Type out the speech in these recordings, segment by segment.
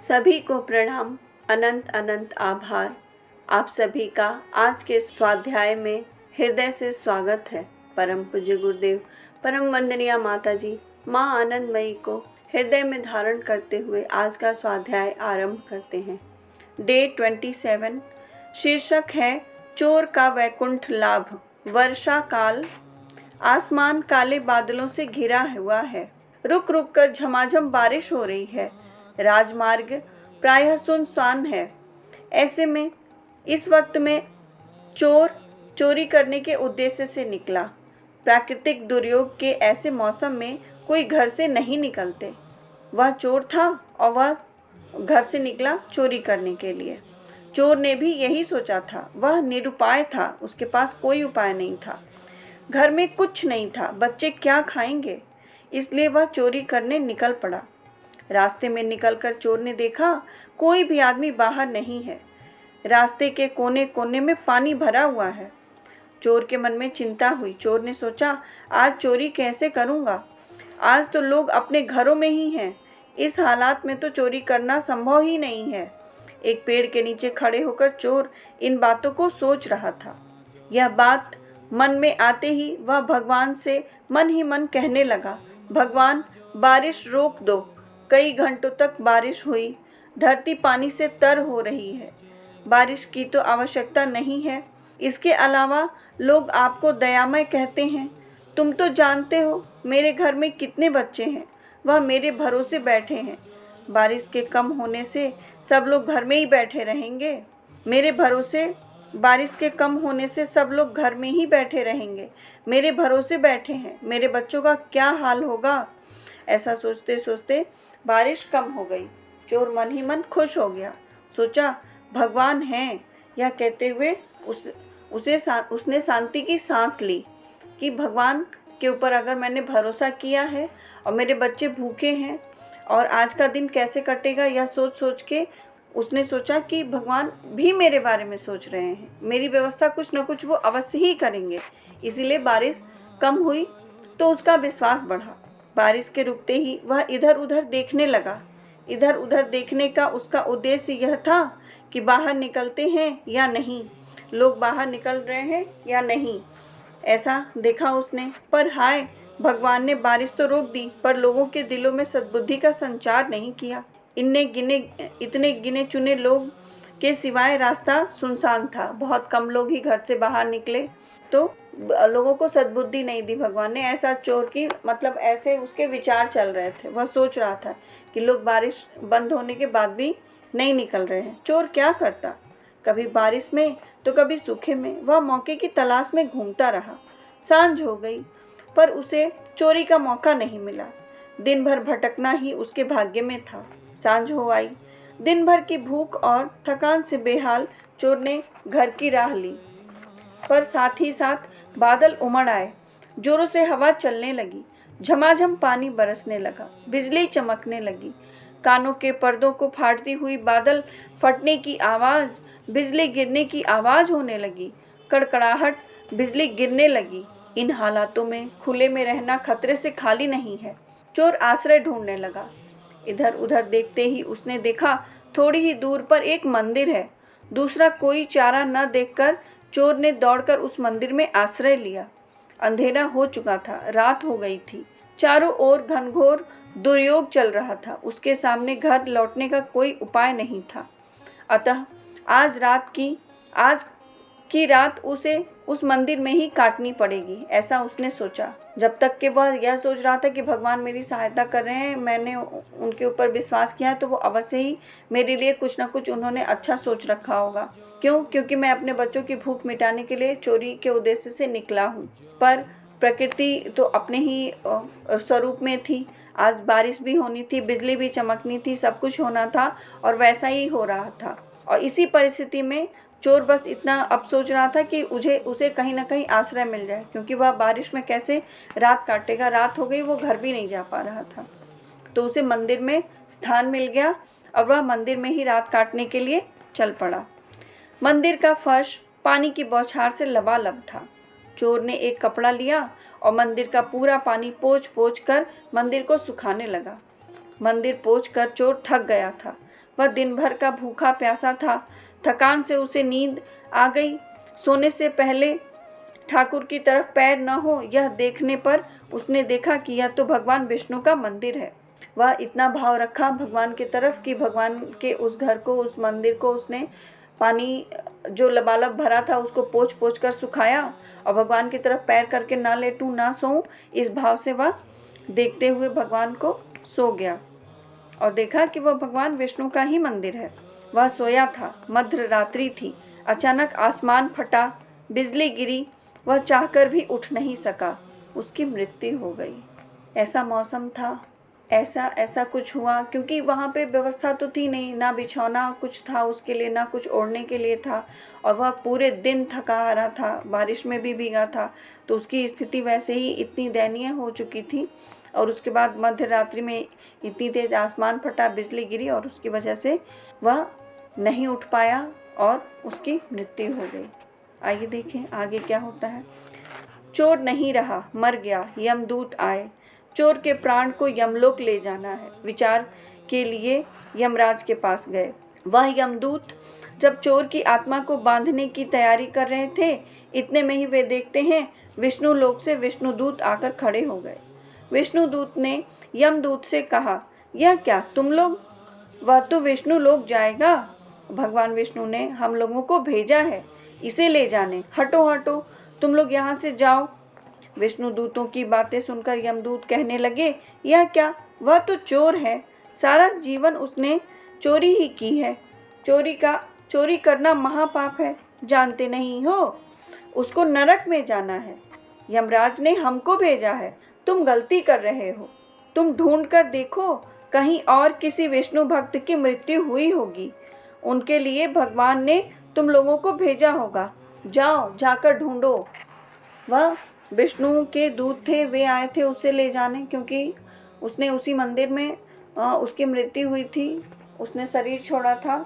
सभी को प्रणाम, अनंत अनंत आभार। आप सभी का आज के स्वाध्याय में हृदय से स्वागत है। परम पूज्य गुरुदेव, परम वंदनीय माता जी, माँ आनंदमयी को हृदय में धारण करते हुए आज का स्वाध्याय आरंभ करते हैं। डे 27, शीर्षक है चोर का वैकुंठ लाभ। वर्षा काल, आसमान काले बादलों से घिरा हुआ है। रुक रुक कर झमाझम बारिश हो रही है। राजमार्ग प्रायः सुनसान है। ऐसे में इस वक्त में चोर चोरी करने के उद्देश्य से निकला। प्राकृतिक दुर्योग के ऐसे मौसम में कोई घर से नहीं निकलते। वह चोर था और वह घर से निकला चोरी करने के लिए। चोर ने भी यही सोचा था। वह निरुपाय था, उसके पास कोई उपाय नहीं था। घर में कुछ नहीं था, बच्चे क्या खाएंगे, इसलिए वह चोरी करने निकल पड़ा। रास्ते में निकलकर चोर ने देखा कोई भी आदमी बाहर नहीं है। रास्ते के कोने कोने में पानी भरा हुआ है। चोर के मन में चिंता हुई। चोर ने सोचा, आज चोरी कैसे करूँगा। आज तो लोग अपने घरों में ही हैं। इस हालात में तो चोरी करना संभव ही नहीं है। एक पेड़ के नीचे खड़े होकर चोर इन बातों को सोच रहा था। यह बात मन में आते ही वह भगवान से मन ही मन कहने लगा, भगवान बारिश रोक दो। कई घंटों तक बारिश हुई। धरती पानी से तर हो रही है। बारिश की तो आवश्यकता नहीं है। इसके अलावा लोग आपको दयामय कहते हैं। तुम तो जानते हो मेरे घर में कितने बच्चे हैं। वह मेरे भरोसे बैठे हैं। बारिश के कम होने से सब लोग घर में ही बैठे रहेंगे। मेरे भरोसे बारिश के कम होने से सब लोग घर में ही बैठे रहेंगे। मेरे भरोसे बैठे हैं। मेरे बच्चों का क्या हाल होगा। ऐसा सोचते सोचते बारिश कम हो गई। चोर मन ही मन खुश हो गया। सोचा, भगवान हैं। यह कहते हुए उसने शांति की सांस ली कि भगवान के ऊपर अगर मैंने भरोसा किया है और मेरे बच्चे भूखे हैं और आज का दिन कैसे कटेगा, यह सोच सोच के उसने सोचा कि भगवान भी मेरे बारे में सोच रहे हैं। मेरी व्यवस्था कुछ न कुछ वो अवश्य ही करेंगे। इसीलिए बारिश कम हुई तो उसका विश्वास बढ़ा। बारिश के रुकते ही वह इधर उधर देखने लगा। इधर उधर देखने का उसका उद्देश्य यह था कि बाहर निकलते हैं या नहीं, लोग बाहर निकल रहे हैं या नहीं, ऐसा देखा उसने। पर हाय, भगवान ने बारिश तो रोक दी, पर लोगों के दिलों में सद्बुद्धि का संचार नहीं किया। इतने गिने चुने लोग के सिवाय रास्ता सुनसान था। बहुत कम लोग ही घर से बाहर निकले, तो लोगों को सद्बुद्धि नहीं दी भगवान ने। ऐसा चोर की मतलब ऐसे उसके विचार चल रहे थे। वह सोच रहा था कि लोग बारिश बंद होने के बाद भी नहीं निकल रहे हैं। चोर क्या करता, कभी बारिश में तो कभी सूखे में। वह मौके की तलाश में घूमता रहा। सांझ हो गई पर उसे चोरी का मौका नहीं मिला। दिन भर भटकना ही उसके भाग्य में था। सांझ हो आई। दिन भर की भूख और थकान से बेहाल चोर ने घर की राह ली, पर साथ ही साथ बादल उमड़ आए। जोरों से हवा चलने लगी। झमाझम पानी बरसने लगा। बिजली चमकने लगी। कानों के पर्दों को फाड़ती हुई बादल फटने की आवाज़, बिजली गिरने की आवाज़ होने लगी। कड़कड़ाहट, बिजली गिरने लगी। इन हालातों में खुले में रहना खतरे से खाली नहीं है। चोर आश्रय ढूंढने लगा। इधर उधर देखते ही उसने देखा थोड़ी ही दूर पर एक मंदिर है। दूसरा कोई चारा न देखकर चोर ने दौड़कर उस मंदिर में आश्रय लिया। अंधेरा हो चुका था, रात हो गई थी। चारों ओर घनघोर दुर्योग चल रहा था। उसके सामने घर लौटने का कोई उपाय नहीं था। अतः आज की रात उसे उस मंदिर में ही काटनी पड़ेगी, ऐसा उसने सोचा। जब तक कि वह यह सोच रहा था कि भगवान मेरी सहायता कर रहे हैं, मैंने उनके ऊपर विश्वास किया है, तो वो अवश्य ही मेरे लिए कुछ ना कुछ उन्होंने अच्छा सोच रखा होगा। क्योंकि मैं अपने बच्चों की भूख मिटाने के लिए चोरी के उद्देश्य से निकला हूँ। पर प्रकृति तो अपने ही स्वरूप में थी। आज बारिश भी होनी थी, बिजली भी चमकनी थी, सब कुछ होना था और वैसा ही हो रहा था। और इसी परिस्थिति में चोर बस इतना अब सोच रहा था कि उसे कहीं ना कहीं आश्रय मिल जाए, क्योंकि वह बारिश में कैसे रात काटेगा। रात हो गई, वो घर भी नहीं जा पा रहा था। तो उसे मंदिर में स्थान मिल गया और वह मंदिर में ही रात काटने के लिए चल पड़ा। मंदिर का फर्श पानी की बौछार से लबालब था। चोर ने एक कपड़ा लिया और मंदिर का पूरा पानी पोंछ पोंछ कर मंदिर को सुखाने लगा। मंदिर पोंछ कर चोर थक गया था। वह दिन भर का भूखा प्यासा था। थकान से उसे नींद आ गई। सोने से पहले ठाकुर की तरफ पैर न हो, यह देखने पर उसने देखा कि यह तो भगवान विष्णु का मंदिर है। वह इतना भाव रखा भगवान की तरफ कि भगवान के उस घर को, उस मंदिर को उसने पानी जो लबालब भरा था उसको पोंछ पोंछ कर सुखाया और भगवान की तरफ पैर करके ना लेटूं ना सोऊं, इस भाव से वह देखते हुए भगवान को सो गया और देखा कि वह भगवान विष्णु का ही मंदिर है। वह सोया था, मध्य रात्रि थी। अचानक आसमान फटा, बिजली गिरी। वह चाहकर भी उठ नहीं सका, उसकी मृत्यु हो गई। ऐसा मौसम था, ऐसा कुछ हुआ, क्योंकि वहाँ पे व्यवस्था तो थी नहीं, ना बिछौना कुछ था उसके लिए, ना कुछ ओढ़ने के लिए था और वह पूरे दिन थका हारा था, बारिश में भी भीगा था, तो उसकी स्थिति वैसे ही इतनी दयनीय हो चुकी थी। और उसके बाद मध्य रात्रि में इतनी तेज आसमान फटा, बिजली गिरी और उसकी वजह से वह नहीं उठ पाया और उसकी मृत्यु हो गई। आइए देखें आगे क्या होता है। चोर नहीं रहा, मर गया, यमदूत आए। चोर के प्राण को यमलोक ले जाना है। विचार के लिए यमराज के पास गए। वह यमदूत जब चोर की आत्मा को बांधने की तैयारी कर रहे थे, इतने में ही वे देखते हैं विष्णु लोक से विष्णुदूत आकर खड़े हो गए। विष्णुदूत ने यमदूत से कहा, यह क्या तुम लोग? वह तो विष्णु लोक जाएगा। भगवान विष्णु ने हम लोगों को भेजा है इसे ले जाने। हटो हटो, तुम लोग यहाँ से जाओ। विष्णुदूतों की बातें सुनकर यमदूत कहने लगे, यह क्या, वह तो चोर है, सारा जीवन उसने चोरी ही की है। चोरी करना महापाप है, जानते नहीं हो? उसको नरक में जाना है। यमराज ने हमको भेजा है, तुम गलती कर रहे हो। तुम ढूंढ कर देखो, कहीं और किसी विष्णु भक्त की मृत्यु हुई होगी, उनके लिए भगवान ने तुम लोगों को भेजा होगा। जाओ, जाकर ढूंढो। वह विष्णु के दूत थे, वे आए थे उसे ले जाने, क्योंकि उसने उसी मंदिर में उसकी मृत्यु हुई थी, उसने शरीर छोड़ा था।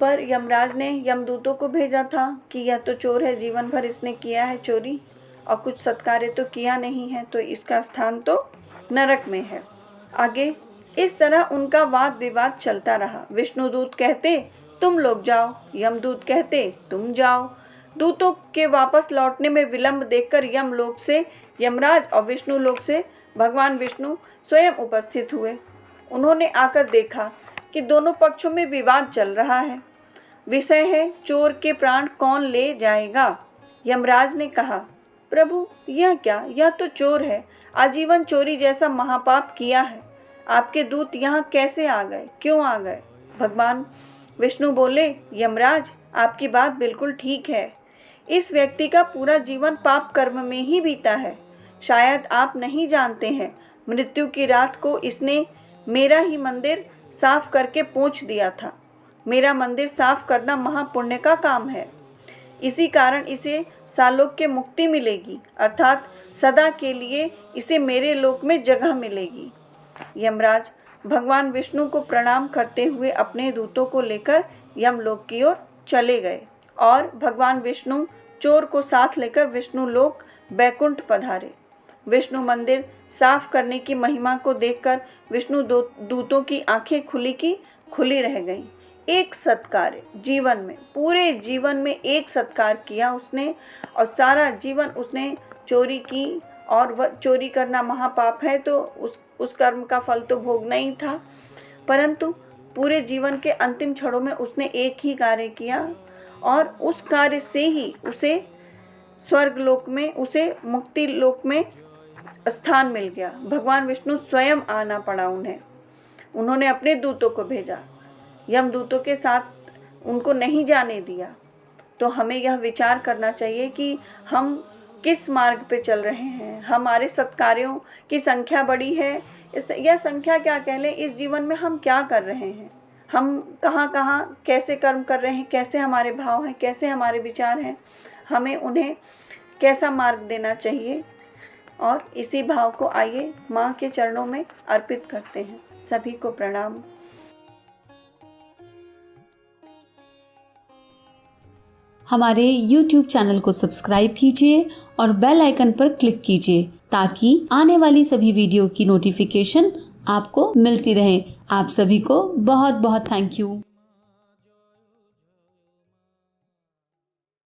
पर यमराज ने यमदूतों को भेजा था कि यह तो चोर है, जीवन भर इसने किया है चोरी और कुछ सत्कार्य तो किया नहीं है, तो इसका स्थान तो नरक में है। आगे इस तरह उनका वाद विवाद चलता रहा। विष्णुदूत कहते तुम लोग जाओ, यमदूत कहते तुम जाओ। दूतों के वापस लौटने में विलंब देखकर यमलोक से यमराज और विष्णु लोक से भगवान विष्णु स्वयं उपस्थित हुए। उन्होंने आकर देखा कि दोनों पक्षों में विवाद चल रहा है। विषय है चोर के प्राण कौन ले जाएगा। यमराज ने कहा, प्रभु यह क्या, यह तो चोर है, आजीवन चोरी जैसा महापाप किया है। आपके दूत यहाँ कैसे आ गए, क्यों आ गए? भगवान विष्णु बोले, यमराज आपकी बात बिल्कुल ठीक है। इस व्यक्ति का पूरा जीवन पाप कर्म में ही बीता है। शायद आप नहीं जानते हैं, मृत्यु की रात को इसने मेरा ही मंदिर साफ करके पोंछ दिया था। मेरा मंदिर साफ करना महापुण्य का काम है। इसी कारण इसे सालोक के मुक्ति मिलेगी, अर्थात सदा के लिए इसे मेरे लोक में जगह मिलेगी। यमराज भगवान विष्णु को प्रणाम करते हुए अपने दूतों को लेकर यमलोक की ओर चले गए और भगवान विष्णु चोर को साथ लेकर विष्णु लोक बैकुंठ पधारे। विष्णु मंदिर साफ करने की महिमा को देखकर विष्णु दूतों की आंखें खुली रह गईं। एक सत्कार जीवन में, पूरे जीवन में एक सत्कार किया उसने और सारा जीवन उसने चोरी की और वह चोरी करना महापाप है, तो उस कर्म का फल तो भोगना ही था। परंतु पूरे जीवन के अंतिम क्षणों में उसने एक ही कार्य किया और उस कार्य से ही उसे स्वर्ग लोक में, उसे मुक्ति लोक में स्थान मिल गया। भगवान विष्णु स्वयं आना पड़ा उन्हें। उन्होंने अपने दूतों को भेजा, यमदूतों के साथ उनको नहीं जाने दिया। तो हमें यह विचार करना चाहिए कि हम किस मार्ग पे चल रहे हैं। हमारे सत्कार्यों की संख्या बड़ी है, यह संख्या क्या कह लें, इस जीवन में हम क्या कर रहे हैं, हम कहाँ कैसे कर्म कर रहे हैं, कैसे हमारे भाव हैं, कैसे हमारे विचार हैं, हमें उन्हें कैसा मार्ग देना चाहिए। और इसी भाव को आइए माँ के चरणों में अर्पित करते हैं। सभी को प्रणाम। हमारे YouTube चैनल को सब्सक्राइब कीजिए और बेल आइकन पर क्लिक कीजिए ताकि आने वाली सभी वीडियो की नोटिफिकेशन आपको मिलती रहे। आप सभी को बहुत बहुत थैंक यू।